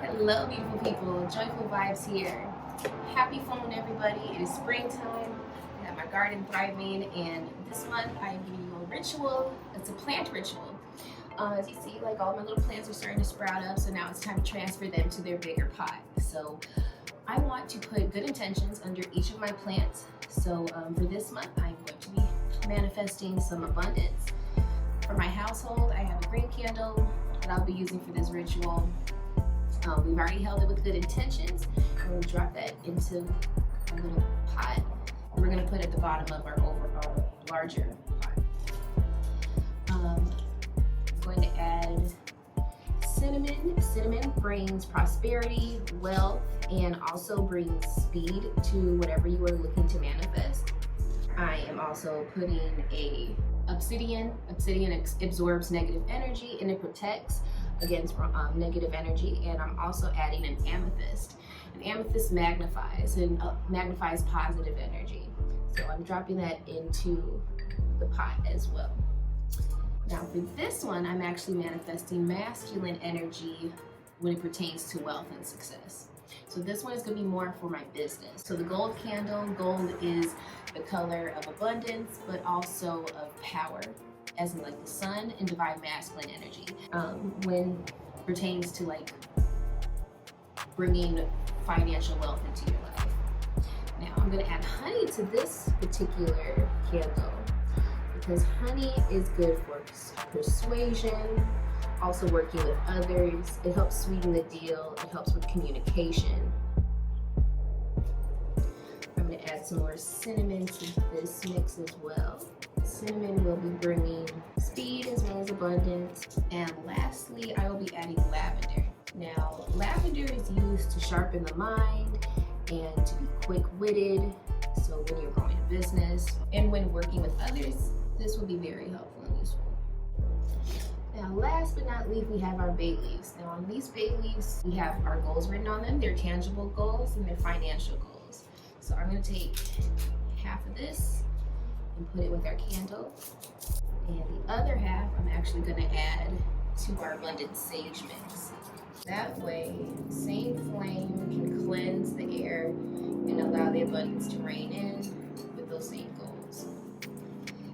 Hello, beautiful people. Joyful vibes here. Happy full moon, everybody. It is springtime. I have my garden thriving, and this month I am giving you a ritual. It's a plant ritual. As you see, like all my little plants are starting to sprout up, so now it's time to transfer them to their bigger pot. So I want to put good intentions under each of my plants. So for this month, I'm going to be manifesting some abundance. For my household, I have a green candle that I'll be using for this ritual. We've already held it with good intentions. We'll drop that into a little pot. We're going to put it at the bottom of our larger pot. I'm going to add cinnamon. Cinnamon brings prosperity, wealth, and also brings speed to whatever you are looking to manifest. I am also putting a obsidian. Obsidian absorbs negative energy and it protects against negative energy. And I'm also adding an amethyst. An amethyst magnifies positive energy. So I'm dropping that into the pot as well. Now for this one, I'm actually manifesting masculine energy when it pertains to wealth and success. So this one is going to be more for my business. So the gold candle, gold is the color of abundance, but also of power, as in like the sun and divine masculine energy. When it pertains to like bringing financial wealth into your life. Now I'm going to add honey to this particular candle because honey is good for persuasion, also working with others. It helps sweeten the deal. It helps with communication. I'm going to add some more cinnamon to this mix as well. Cinnamon will be bringing speed as well as abundance. And lastly, I will be adding lavender. Now, lavender is used to sharpen the mind and to be quick-witted. So when you're going to business and when working with others, this will be very helpful and useful. Now, last but not least, we have our bay leaves. Now, on these bay leaves, we have our goals written on them. They're tangible goals and they're financial goals. So I'm going to take half of this and put it with our candle. And the other half, I'm actually going to add to our abundant sage mix. That way, same flame can cleanse the air and allow the abundance to reign in with those same goals.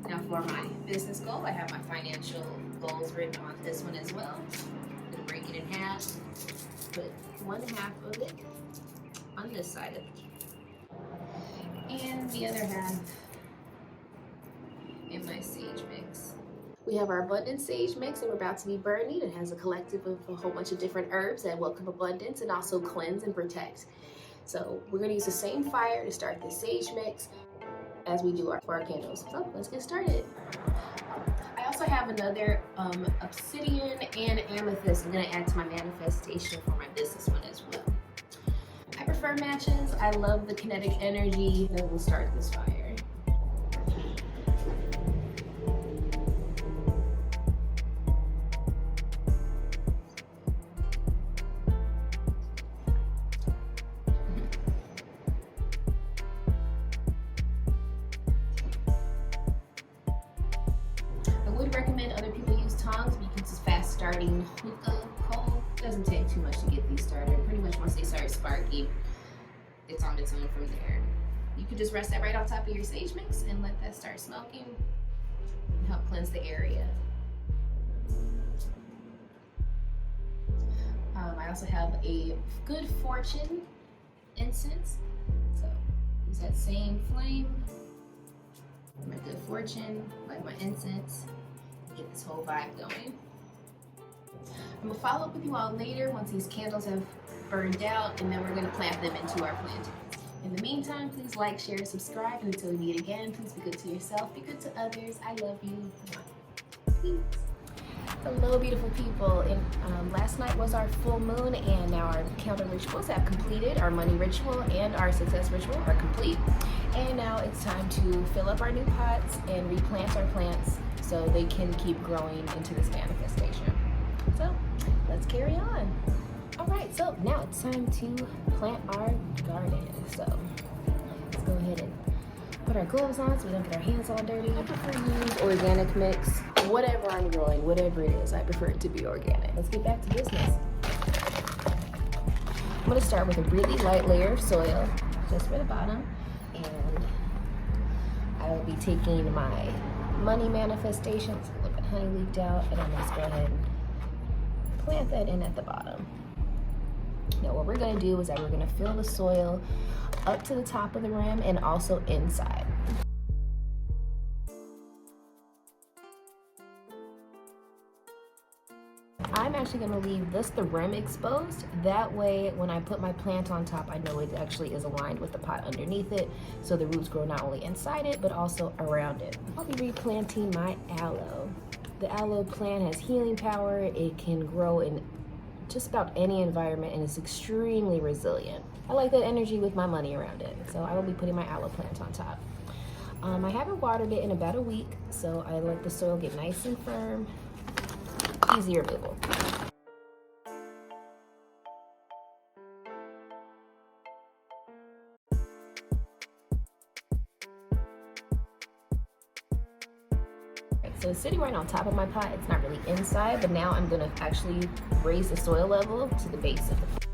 Now for my business goal, I have my financial goals written on this one as well. I'm going to break it in half, put one half of it on this side of it, and the other half in my sage mix. We have our abundant sage mix and we're about to be burning. It has a collective of a whole bunch of different herbs that welcome abundance and also cleanse and protect. So we're going to use the same fire to start this sage mix as we do for our candles. So let's get started. I also have another obsidian and amethyst I'm going to add to my manifestation for my business one as well. I prefer matches. I love the kinetic energy. Then we'll start this fire. Recommend other people use tongs because it's fast starting hookah coal. It doesn't take too much to get these started. Pretty much once they start sparking, it's on its own from there. You can just rest that right on top of your sage mix and let that start smoking and help cleanse the area. I also have a good fortune incense. So use that same flame. My good fortune, like my incense. Get this whole vibe going. I'm gonna follow up with you all later once these candles have burned out, and then we're gonna plant them into our planters. In the meantime, please like, share, subscribe, and until we meet again, please be good to yourself, be good to others. I love you. Peace. Hello, beautiful people. And last night was our full moon, and now our candle rituals have completed. Our money ritual and our success ritual are complete. And now it's time to fill up our new pots and replant our plants so they can keep growing into this manifestation. So let's carry on. All right, so now it's time to plant our garden. So let's go ahead and put our gloves on so we don't get our hands all dirty. I prefer to use organic mix. Whatever I'm growing, whatever it is, I prefer it to be organic. Let's get back to business. going to start with a really light layer of soil just for the bottom, and I will be taking my money manifestations, a little bit of honey leaked out, and I'm just go ahead and plant that in at the bottom. Now what we're going to do is that we're going to fill the soil up to the top of the rim and also inside. I'm actually going to leave the rim exposed. That way when I put my plant on top, I know it actually is aligned with the pot underneath it, so the roots grow not only inside it but also around it. I'll be replanting my aloe. The aloe plant has healing power. It can grow in just about any environment and it's extremely resilient. I like that energy with my money around it, so I will be putting my aloe plant on top. I haven't watered it in about a week, so I let the soil get nice and firm. Easy removal. So it's sitting right on top of my pot. It's not really inside, but now I'm going to actually raise the soil level to the base of the pot.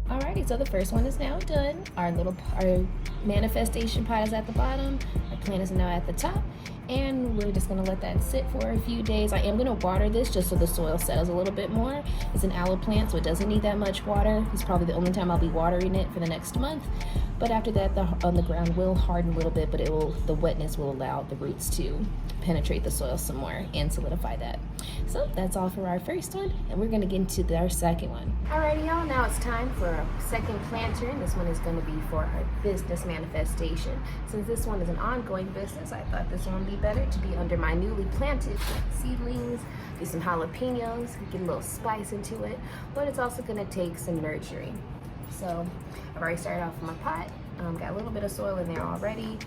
Alrighty, so the first one is now done. Our manifestation pot is at the bottom. Our plant is now at the top, and we're just gonna let that sit for a few days. I am gonna water this just so the soil settles a little bit more. It's an aloe plant, so it doesn't need that much water. It's probably the only time I'll be watering it for the next month. But after that, the ground will harden a little bit, but the wetness will allow the roots to penetrate the soil some more and solidify that. So that's all for our first one, and we're gonna get into our second one. Alrighty y'all, now it's time for our second planter, and this one is gonna be for our business manifestation. Since this one is an ongoing business, I thought this one would be better to be under my newly planted seedlings. Do some jalapenos, get a little spice into it, but it's also gonna take some nurturing. So I've already started off with my pot. Got a little bit of soil in there already,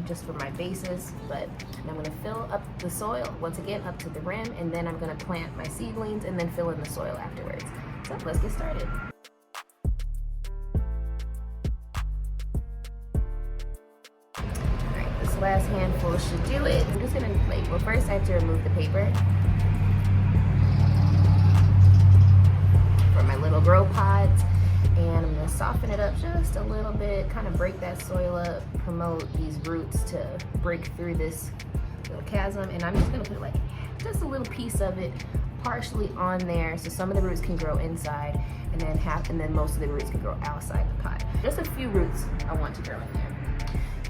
just for my bases, but I'm gonna fill up the soil once again up to the rim, and then I'm gonna plant my seedlings and then fill in the soil afterwards. So let's get started. Alright, this last handful should do it. I'm just gonna well, first I have to remove the paper from my little grow pods. And I'm gonna soften it up just a little bit, kind of break that soil up, promote these roots to break through this little chasm. And I'm just gonna put like just a little piece of it partially on there, so some of the roots can grow inside, and then most of the roots can grow outside the pot. Just a few roots I want to grow in there.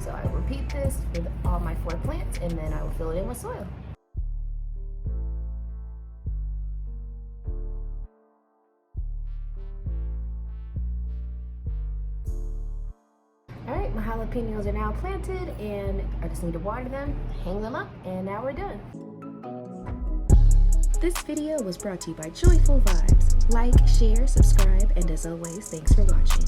So I will repeat this with all my 4 plants, and then I will fill it in with soil. Alright, my jalapenos are now planted, and I just need to water them, hang them up, and now we're done. This video was brought to you by Joyful Vibes. Like, share, subscribe, and as always, thanks for watching.